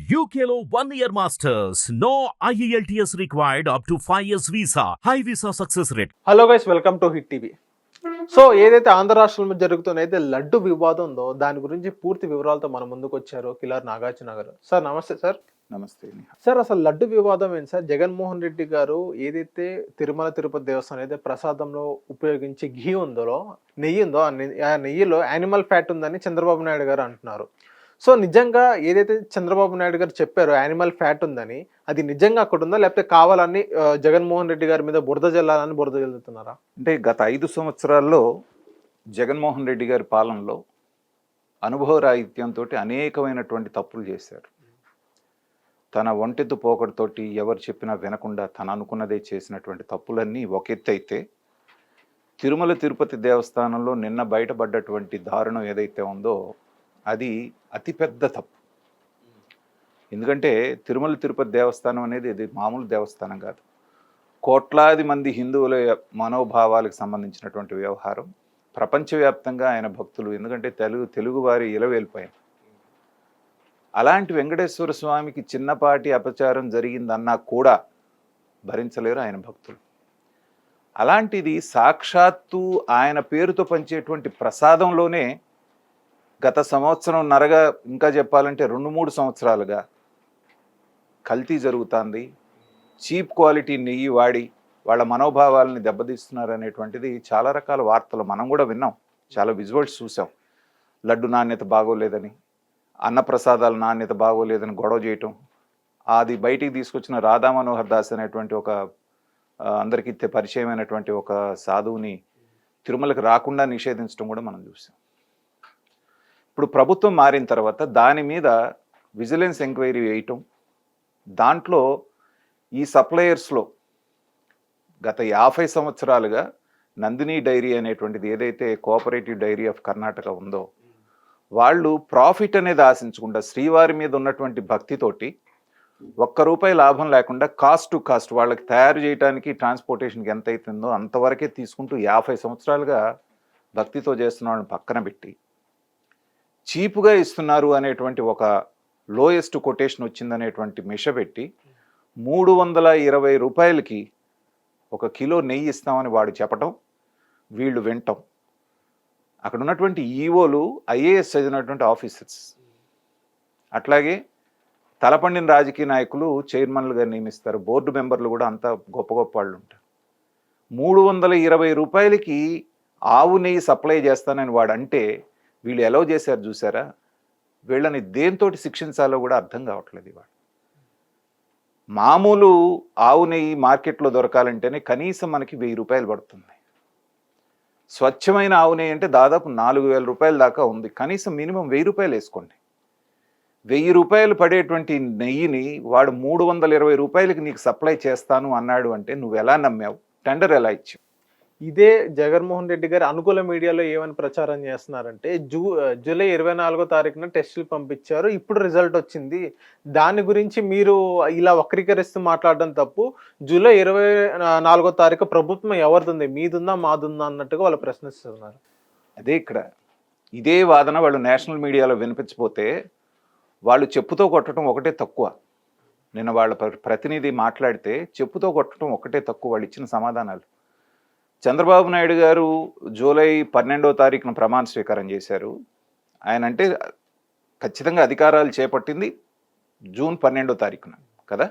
UKLO 1 year masters. No IELTS required up to 5 years visa. High visa success rate. Hello guys, welcome to hit TV. So ఏదైతే ఆంధ్ర రాష్ట్రంలో జరుగుతున్న అయితే లడ్డు వివాదం ఉందో దాని గురించి పూర్తి వివరాలతో మన ముందుకు వచ్చారు కిలార్ నాగార్జున గారు. సార్ నమస్తే సార్. నమస్తే. సార్ అసలు లడ్డు వివాదం ఏంటి సార్? జగన్మోహన్ రెడ్డి గారు ఏదైతే తిరుమల తిరుపతి దేవస్థానం అయితే ప్రసాదంలో ఉపయోగించే ఘీ ఉందో, నెయ్యి ఉందో, ఆ నెయ్యిలో యానిమల్ ఫ్యాట్ ఉందని చంద్రబాబు నాయుడు గారు అంటున్నారు. సో నిజంగా ఏదైతే చంద్రబాబు నాయుడు గారు చెప్పారో యానిమల్ ఫ్యాట్ ఉందని, అది నిజంగా అక్కడ ఉందా, లేకపోతే కావాలని జగన్మోహన్ రెడ్డి గారి మీద బురద జల్లాలని బురద జల్లుతున్నారా? అంటే గత 5 సంవత్సరాల్లో జగన్మోహన్ రెడ్డి గారి పాలనలో అనుభవరాహిత్యంతో అనేకమైనటువంటి తప్పులు చేశారు. తన ఒంటెత్తు పోకడతోటి ఎవరు చెప్పినా వినకుండా తను అనుకున్నదే చేసినటువంటి తప్పులన్నీ ఒక ఎత్తు అయితే, తిరుమల తిరుపతి దేవస్థానంలో నిన్న బయటపడ్డటువంటి దారుణం ఏదైతే ఉందో అది అతిపెద్ద తప్పు. ఎందుకంటే తిరుమల తిరుపతి దేవస్థానం అనేది ఇది మామూలు దేవస్థానం కాదు. కోట్లాది మంది హిందువుల మనోభావాలకు సంబంధించినటువంటి వ్యవహారం. ప్రపంచవ్యాప్తంగా ఆయన భక్తులు, ఎందుకంటే తెలుగువారి ఇలవేల్పోయారు. అలాంటి వెంకటేశ్వర స్వామికి చిన్నపాటి అపచారం జరిగిందన్నా కూడా భరించలేరు ఆయన భక్తులు. అలాంటిది సాక్షాత్తు ఆయన పేరుతో పంచేటువంటి ప్రసాదంలోనే గత సంవత్సరంన్నరగా, ఇంకా చెప్పాలంటే 2-3 సంవత్సరాలుగా కల్తీ జరుగుతుంది. చీప్ క్వాలిటీ నెయ్యి వాడి వాళ్ళ మనోభావాలని దెబ్బతీస్తున్నారు అనేటువంటిది చాలా రకాల వార్తలు మనం కూడా విన్నాం, చాలా విజువల్స్ చూసాం. లడ్డు నాణ్యత బాగోలేదని, అన్నప్రసాదాల నాణ్యత బాగోలేదని గొడవ చేయటం, అది బయటికి తీసుకొచ్చిన రాధా మనోహర్ దాస్ అనేటువంటి ఒక అందరికీ పరిచయమైనటువంటి ఒక సాధువుని తిరుమలకు రాకుండా నిషేధించడం కూడా మనం చూసాం. ఇప్పుడు ప్రభుత్వం మారిన తర్వాత దాని మీద విజిలెన్స్ ఎంక్వైరీ వేయటం, దాంట్లో ఈ సప్లయర్స్లో గత 50 సంవత్సరాలుగా నందిని డైరీ అనేటువంటిది ఏదైతే కోఆపరేటివ్ డైరీ ఆఫ్ కర్ణాటక ఉందో, వాళ్ళు ప్రాఫిట్ అనేది ఆశించకుండా శ్రీవారి మీద ఉన్నటువంటి భక్తితోటి ₹1 లాభం లేకుండా కాస్ట్ టు కాస్ట్ వాళ్ళకి తయారు చేయడానికి ట్రాన్స్పోర్టేషన్కి ఎంత అవుతుందో అంతవరకే తీసుకుంటూ 50 సంవత్సరాలుగా భక్తితో చేస్తున్న వాళ్ళని పక్కన పెట్టి చీపుగా ఇస్తున్నారు అనేటువంటి ఒక లోయెస్ట్ కొటేషన్ వచ్చిందనేటువంటి మిష పెట్టి ₹320 1 కిలో నెయ్యి ఇస్తామని వాడు చెప్పటం, వీళ్ళు వింటాం. అక్కడ ఉన్నటువంటి ఈఓలు ఐఏఎస్ చదివినటువంటి ఆఫీసర్స్, అట్లాగే తలపండిన రాజకీయ నాయకులు చైర్మన్లుగా నియమిస్తారు, బోర్డు మెంబర్లు కూడా అంతా గొప్ప గొప్ప వాళ్ళు ఉంటారు. ₹320 ఆవు నెయ్యి సప్లై చేస్తానని వాడు అంటే వీళ్ళు ఎలా చేశారు చూసారా? వీళ్ళని దేంతోటి శిక్షించాలో కూడా అర్థం కావట్లేదు. ఇవాళ మామూలు ఆవు నెయ్యి మార్కెట్లో దొరకాలంటేనే కనీసం మనకి ₹1000 పడుతుంది. స్వచ్ఛమైన ఆవు నెయ్యి అంటే దాదాపు ₹4000 దాకా ఉంది. కనీసం మినిమం ₹1000 వేసుకోండి. ₹1000 పడేటువంటి నెయ్యిని వాడు ₹320 నీకు సప్లై చేస్తాను అన్నాడు అంటే నువ్వు ఎలా నమ్మావు? టెండర్ ఎలా ఇచ్చావు? ఇదే జగన్మోహన్ రెడ్డి గారు అనుకూల మీడియాలో ఏమని ప్రచారం చేస్తున్నారంటే, జూలై 24వ తారీఖున టెస్టులు పంపించారు, ఇప్పుడు రిజల్ట్ వచ్చింది, దాని గురించి మీరు ఇలా వక్రీకరిస్తూ మాట్లాడడం తప్పు, జూలై 24వ తారీఖు ప్రభుత్వం ఎవరిది, మీదుందా మాదుందా అన్నట్టుగా వాళ్ళు ప్రశ్నిస్తున్నారు. అదే ఇక్కడ ఇదే వాదన వాళ్ళు నేషనల్ మీడియాలో వినిపించకపోతే వాళ్ళు చెప్పుతో కొట్టడం ఒకటే తక్కువ. నిన్న వాళ్ళ ప్రతినిధి మాట్లాడితే చెప్పుతో కొట్టడం ఒకటే తక్కువ వాళ్ళు ఇచ్చిన సమాధానాలు. చంద్రబాబు నాయుడు గారు జూలై 12వ తారీఖున ప్రమాణ స్వీకారం చేశారు. ఆయన అంటే ఖచ్చితంగా అధికారాలు చేపట్టింది జూన్ 12వ తారీఖున కదా.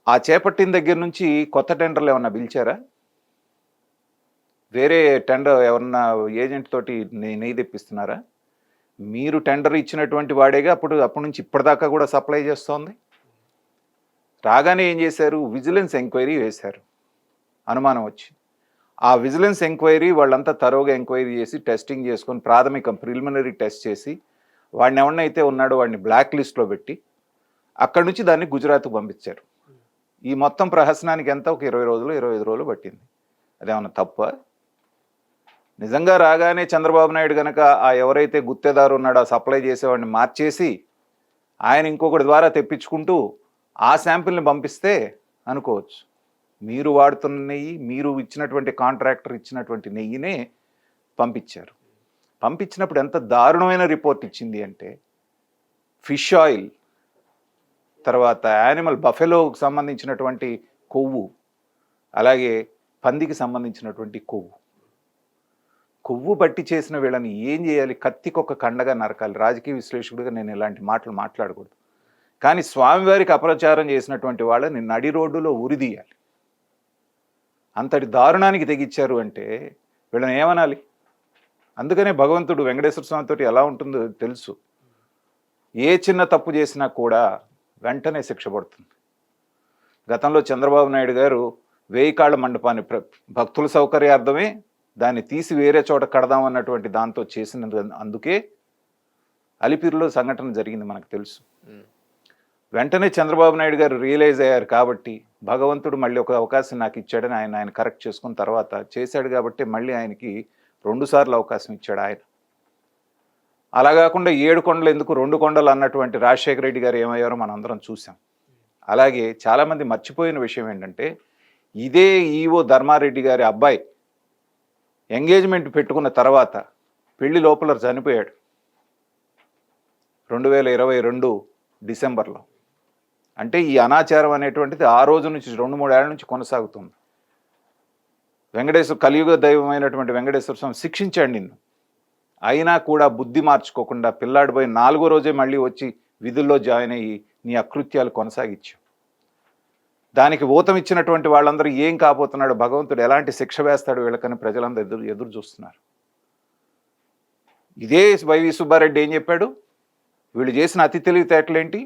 ఆ చేపట్టిన దగ్గర నుంచి కొత్త టెండర్లు ఏమన్నా పిలిచారా? వేరే టెండర్ ఎవరన్నా ఏజెంట్ తోటి నెయ్యి తెప్పిస్తున్నారా? మీరు టెండర్ ఇచ్చినటువంటి వాడేగా అప్పటి నుంచి ఇప్పటిదాకా కూడా సప్లై చేస్తోంది. రాగానే ఏం చేశారు? విజిలెన్స్ ఎంక్వైరీ వేశారు. అనుమానం వచ్చి ఆ విజిలెన్స్ ఎంక్వైరీ వాళ్ళంతా తరోగా ఎంక్వైరీ చేసి టెస్టింగ్ చేసుకొని ప్రాథమిక ప్రిలిమినరీ టెస్ట్ చేసి వాడిని ఎవరినైతే ఉన్నాడో వాడిని బ్లాక్ లిస్ట్లో పెట్టి అక్కడి నుంచి దాన్ని గుజరాత్కు పంపించారు. ఈ మొత్తం ప్రహసనానికి ఎంత? ఒక 20 రోజులు 25 రోజులు పట్టింది. అదేమన్నా తప్ప? నిజంగా రాగానే చంద్రబాబు నాయుడు కనుక ఆ ఎవరైతే గుత్తేదారు ఉన్నాడో ఆ సప్లై చేసేవాడిని మార్చేసి ఆయన ఇంకొకటి ద్వారా తెప్పించుకుంటూ ఆ శాంపిల్ని పంపిస్తే అనుకోవచ్చు. మీరు వాడుతున్న నెయ్యి, మీరు ఇచ్చినటువంటి కాంట్రాక్టర్ ఇచ్చినటువంటి నెయ్యినే పంపించారు. పంపించినప్పుడు ఎంత దారుణమైన రిపోర్ట్ ఇచ్చింది అంటే, ఫిష్ ఆయిల్ తర్వాత బఫెలోకి సంబంధించినటువంటి కొవ్వు, అలాగే పందికి సంబంధించినటువంటి కొవ్వు బట్టి చేసిన వీళ్ళని ఏం చేయాలి? కత్తికొక కండగా నరకాలి. రాజకీయ విశ్లేషకుడిగా నేను ఇలాంటి మాటలు మాట్లాడకూడదు. కానీ స్వామివారికి అపప్రచారం చేసినటువంటి వాళ్ళని నడి రోడ్డులో ఉరిదీయాలి. అంతటి దారుణానికి తెగిచ్చారు అంటే వీళ్ళని ఏమనాలి? అందుకనే భగవంతుడు వెంకటేశ్వర స్వామితో ఎలా ఉంటుందో తెలుసు. ఏ చిన్న తప్పు చేసినా కూడా వెంటనే శిక్ష పడుతుంది. గతంలో చంద్రబాబు నాయుడు గారు 1000 కాళ్ళ మండపాన్ని భక్తుల సౌకర్యార్థమే దాన్ని తీసి వేరే చోట కడదామన్నటువంటి దాంతో చేసినందుకు, అందుకే అలిపిరిలో సంఘటన జరిగింది మనకు తెలుసు. వెంటనే చంద్రబాబు నాయుడు గారు రియలైజ్ అయ్యారు కాబట్టి భగవంతుడు మళ్ళీ ఒక అవకాశం నాకు ఇచ్చాడని ఆయన కరెక్ట్ చేసుకున్న తర్వాత చేశాడు కాబట్టి మళ్ళీ ఆయనకి 2 సార్లు అవకాశం ఇచ్చాడు ఆయన. అలా కాకుండా 7 కొండలు ఎందుకు 2 కొండలు అన్నటువంటి రాజశేఖర రెడ్డి గారు ఏమయ్యారో మనం అందరం చూసాం. అలాగే చాలామంది మర్చిపోయిన విషయం ఏంటంటే, ఇదే ఈవో ధర్మారెడ్డి గారి అబ్బాయి ఎంగేజ్మెంట్ పెట్టుకున్న తర్వాత పెళ్లి లోపల చనిపోయాడు 2022 డిసెంబర్లో. అంటే ఈ అనాచారం అనేటువంటిది ఆ రోజు నుంచి 2-3 ఏళ్ల నుంచి కొనసాగుతుంది. కలియుగ దైవమైనటువంటి వెంకటేశ్వర స్వామి శిక్షించాడు నిన్ను, అయినా కూడా బుద్ధి మార్చుకోకుండా పిల్లాడి పోయి 4వ రోజే మళ్ళీ వచ్చి విధుల్లో జాయిన్ అయ్యి నీ అకృత్యాలు కొనసాగించావు. దానికి ఊతం ఇచ్చినటువంటి వాళ్ళందరూ ఏం కాబోతున్నాడు, భగవంతుడు ఎలాంటి శిక్ష వేస్తాడు వీళ్ళకని ప్రజలందరూ ఎదురు చూస్తున్నారు. ఇదే వైవి సుబ్బారెడ్డి ఏం చెప్పాడు? వీళ్ళు చేసిన అతి తెలివితేటలేంటి?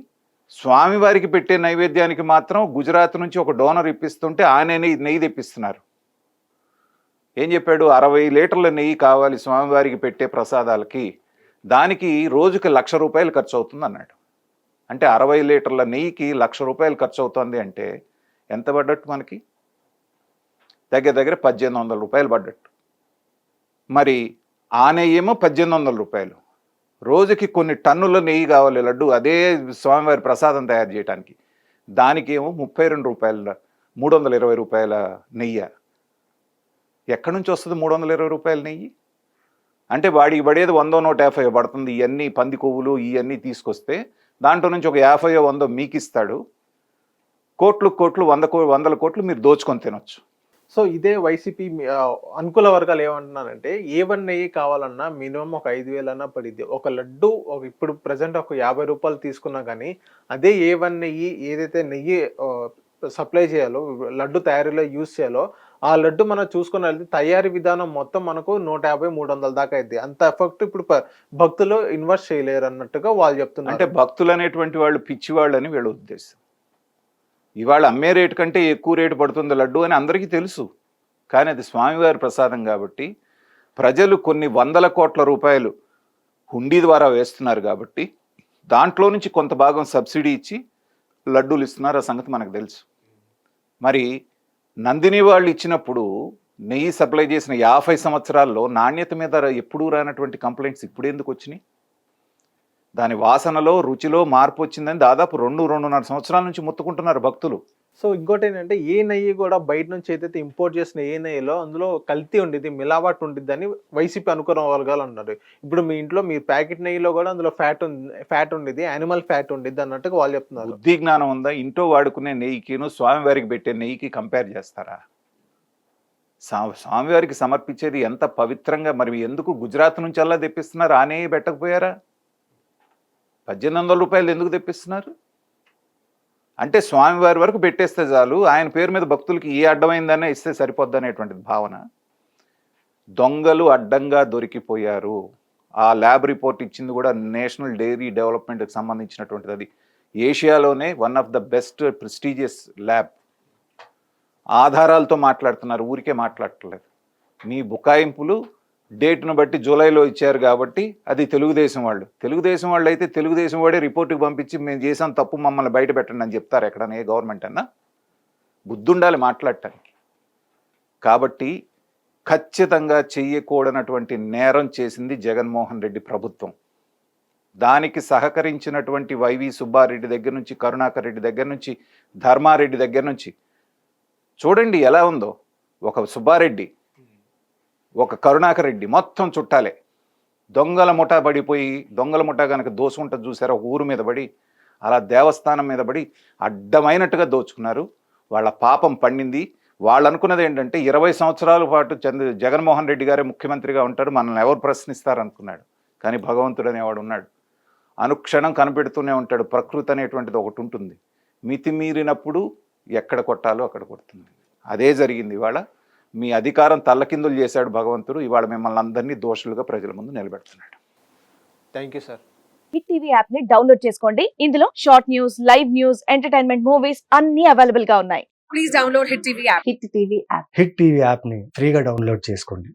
స్వామివారికి పెట్టే నైవేద్యానికి మాత్రం గుజరాత్ నుంచి ఒక డోనర్ ఇప్పిస్తుంటే ఆయన నెయ్యి తెప్పిస్తున్నారు. ఏం చెప్పాడు? 60 లీటర్ల నెయ్యి కావాలి స్వామివారికి పెట్టే ప్రసాదాలకి, దానికి రోజుకి ₹1,00,000 ఖర్చు అవుతుంది అన్నాడు. అంటే 60 లీటర్ల నెయ్యికి ₹1,00,000 ఖర్చు అవుతుంది అంటే ఎంత పడ్డట్టు? మనకి దగ్గర దగ్గర ₹1,800 పడ్డట్టు. మరి ఆ నెయ్యి ఏమో ₹1,800. రోజుకి కొన్ని టన్నుల నెయ్యి కావాలి లడ్డు, అదే స్వామివారి ప్రసాదం తయారు చేయడానికి. దానికి ఏమో ₹32, ₹320 నెయ్యి. ఎక్కడి నుంచి వస్తుంది ₹320 నెయ్యి? అంటే వాడికి పడేది 100-150 పడుతుంది. ఇవన్నీ పంది కొవ్వులు ఇవన్నీ తీసుకొస్తే దాంట్లో నుంచి ఒక 50-100 మీకు ఇస్తాడు. కోట్లు 100 కోట్లు మీరు దోచుకొని తినొచ్చు. సో ఇదే వైసీపీ అనుకూల వర్గాలు ఏమంటున్నారంటే, A1 నెయ్యి కావాలన్నా మినిమం ఒక 5,000 అన్నా పడిద్ది. ఒక లడ్డు ఇప్పుడు ప్రజెంట్ ఒక ₹50 తీసుకున్నా కానీ అదే A1 నెయ్యి ఏదైతే నెయ్యి సప్లై చేయాలో, లడ్డు తయారీలో యూజ్ చేయాలో, ఆ లడ్డు మనం చూసుకుని వెళ్తే తయారీ విధానం మొత్తం మనకు 150-300 దాకా అయింది. అంత ఎఫెక్ట్ ఇప్పుడు భక్తులు ఇన్వెస్ట్ చేయలేరు అన్నట్టుగా వాళ్ళు చెప్తున్నారు. అంటే భక్తులు అనేటువంటి వాళ్ళు పిచ్చివాళ్ళు అని వీళ్ళ ఉద్దేశం. ఇవాళ అమ్మే రేటు కంటే ఎక్కువ రేటు పడుతుంది లడ్డు అని అందరికీ తెలుసు. కానీ అది స్వామివారి ప్రసాదం కాబట్టి ప్రజలు కొన్ని ₹100 కోట్ల హుండీ ద్వారా వేస్తున్నారు కాబట్టి దాంట్లో నుంచి కొంత భాగం సబ్సిడీ ఇచ్చి లడ్డూలు ఇస్తున్నారు. ఆ సంగతి మనకు తెలుసు. మరి నందిని వాళ్ళు ఇచ్చినప్పుడు నెయ్యి సప్లై చేసిన 50 సంవత్సరాల్లో నాణ్యత మీద ఎప్పుడూ రానటువంటి కంప్లైంట్స్ ఇప్పుడు ఎందుకు వచ్చినాయి? దాని వాసనలో రుచిలో మార్పు వచ్చిందని దాదాపు 2-2.5 సంవత్సరాల నుంచి మొత్తుకుంటున్నారు భక్తులు. సో ఇంకోటి ఏంటంటే, ఏ నెయ్యి కూడా బయట నుంచి ఏదైతే ఇంపోర్ట్ చేసిన ఏ నెయ్యిలో అందులో కల్తీ ఉండిద్ది, మిలావట్ ఉండిద్ది అని వైసీపీ అనుకున్న వర్గాలు అన్నారు. ఇప్పుడు మీ ఇంట్లో మీ ప్యాకెట్ నెయ్యిలో కూడా అందులో ఫ్యాట్ ఉండిద్ది, యానిమల్ ఫ్యాట్ ఉండిద్ది అన్నట్టుగా వాళ్ళు చెప్తున్నారు. బుద్ధి జ్ఞానం ఉందా? ఇంట్లో వాడుకునే నెయ్యికిను స్వామివారికి పెట్టే నెయ్యికి కంపేర్ చేస్తారా? స్వామివారికి సమర్పించేది ఎంత పవిత్రంగా, మరి ఎందుకు గుజరాత్ నుంచి అలా తెప్పిస్తున్నారు? ఆ నెయ్యి పెట్టకపోయారా? ₹1,800 ఎందుకు తెప్పిస్తున్నారు? అంటే స్వామివారి వరకు పెట్టేస్తే చాలు, ఆయన పేరు మీద భక్తులకి ఏ అడ్డమైందనే ఇస్తే సరిపోద్ది అనేటువంటిది భావన. దొంగలు అడ్డంగా దొరికిపోయారు. ఆ ల్యాబ్ రిపోర్ట్ ఇచ్చింది కూడా నేషనల్ డైరీ డెవలప్మెంట్కి సంబంధించినటువంటిది. అది ఏషియాలోనే one of the best prestigious lab. ఆధారాలతో మాట్లాడుతున్నారు, ఊరికే మాట్లాడట్లేదు. మీ బుకాయింపులు డేట్ను బట్టి జూలైలో ఇచ్చారు కాబట్టి అది తెలుగుదేశం వాళ్ళు అయితే తెలుగుదేశం వాడే రిపోర్టుకి పంపించి మేము చేసాం తప్పు, మమ్మల్ని బయట పెట్టండి అని చెప్తారు ఎక్కడన్నా ఏ గవర్నమెంట్ అన్నా? బుద్ధుండాలి మాట్లాడటానికి. కాబట్టి ఖచ్చితంగా చెయ్యకూడనటువంటి నేరం చేసింది జగన్మోహన్ రెడ్డి ప్రభుత్వం. దానికి సహకరించినటువంటి వైవి సుబ్బారెడ్డి దగ్గర నుంచి, కరుణాకర్ రెడ్డి దగ్గర నుంచి, ధర్మారెడ్డి దగ్గర నుంచి చూడండి ఎలా ఉందో. ఒక సుబ్బారెడ్డి, ఒక కరుణాకర్ రెడ్డి మొత్తం చుట్టాలే. దొంగల ముఠా పడిపోయి, దొంగల ముఠా కనుక దోసుకుంటూ చూసారా, ఒక ఊరు మీద పడి అలా దేవస్థానం మీద పడి అడ్డమైనట్టుగా దోచుకున్నారు. వాళ్ళ పాపం పండింది. వాళ్ళు అనుకున్నది ఏంటంటే 20 సంవత్సరాల పాటు జగన్మోహన్ రెడ్డి గారే ముఖ్యమంత్రిగా ఉంటాడు, మనల్ని ఎవరు ప్రశ్నిస్తారు అనుకున్నాడు. కానీ భగవంతుడు అనేవాడు ఉన్నాడు. అనుక్షణం కనిపెడుతూనే ఉంటాడు. ప్రకృతి అనేటువంటిది ఒకటి ఉంటుంది, మితిమీరినప్పుడు ఎక్కడ కొట్టాలో అక్కడ కొడుతుంది. అదే జరిగింది. ఇవాళ మీ అధికారం తల్లకిందులు చేశాడు భగవంతుడు. ఇవాళ మిమ్మల్ని అందరినీ దోషులుగా ప్రజల ముందు నిలబెడుతున్నాడు. Thank you sir. Hit TV app ని డౌన్లోడ్ చేసుకోండి. ఇందులో short news, live news, entertainment movies అన్ని అవైలబుల్ గా ఉన్నాయి. Please download hit TV app. Hit TV app. Hit TV యాప్ని ఫ్రీగా డౌన్లోడ్ చేసుకోండి.